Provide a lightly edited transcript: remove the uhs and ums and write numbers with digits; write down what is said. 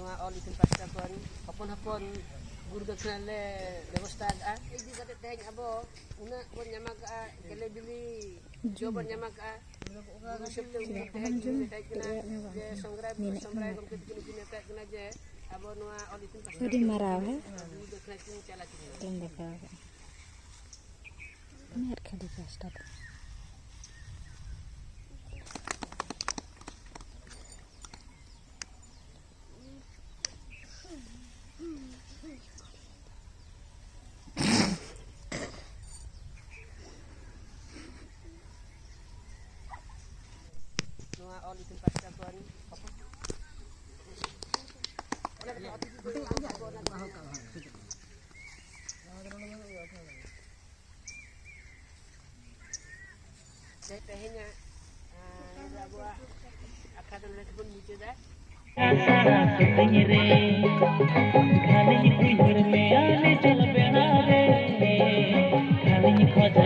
ᱱᱚᱣᱟ ᱚᱞ ᱤᱛᱩᱱ ᱯᱟᱥᱴᱟ ᱠᱷᱚᱱ ᱦᱚᱯᱚᱱ ᱦᱚᱯᱚᱱ ᱜᱩᱨᱩ ᱫᱚᱠᱷᱤᱱᱟ ᱞᱮ ᱵᱮᱵᱚᱥᱛᱷᱟ ᱟᱠᱟᱜᱼᱟ ᱤᱫᱤ ᱠᱟᱛᱮ ᱛᱮᱦᱮᱧ ᱟᱵᱚ ᱩᱱᱟᱹᱜ ᱵᱚᱱ ᱧᱟᱢ ᱟᱠᱟᱜᱼᱟ ᱜᱮᱞᱮ ᱵᱤᱞᱤ ᱡᱚ ᱵᱚᱱ ᱧᱟᱢ ᱟᱠᱟᱜᱼᱟ ᱜᱩᱨᱩ ᱦᱤᱥᱟᱹᱵ ᱛᱮ ᱩᱱᱠᱤᱱ ᱛᱮᱦᱮᱧ ᱩᱱᱤ ᱢᱮᱛᱟᱭ ᱠᱟᱱᱟ ᱡᱮ ᱥᱚᱝᱜᱨᱟᱭ ᱜᱚᱢᱠᱮ ᱛᱟᱹᱠᱤᱱ ᱩᱱᱠᱤᱱ ᱢᱮᱛᱟᱭ ᱠᱟᱱᱟ ᱡᱮ ᱟᱵᱚ ᱱᱚᱣᱟ ᱚᱞ ᱤᱛᱩᱱ ᱯᱟᱥᱴᱟ ᱠᱷᱚᱱ ᱜᱩᱨᱩ ᱫᱚᱠᱷᱤᱱᱟ ᱠᱤᱱ ᱪᱟᱞ ᱟᱹᱠᱤᱱᱟ ᱱᱚᱣᱟ ᱚᱞ ᱤᱛᱩᱱ ᱯᱟᱥᱴᱟ ᱠᱷᱚᱱ ᱛᱮᱦᱮᱧᱟᱜ ᱟᱵᱚᱣᱟᱜ ᱟᱠᱷᱲᱟ ᱫᱚ ᱱᱚᱰᱮ ᱜᱮᱵᱚᱱ ᱢᱩᱪᱟᱹᱫᱟ खाली उइहर में आने चल बेना रे खाली खोज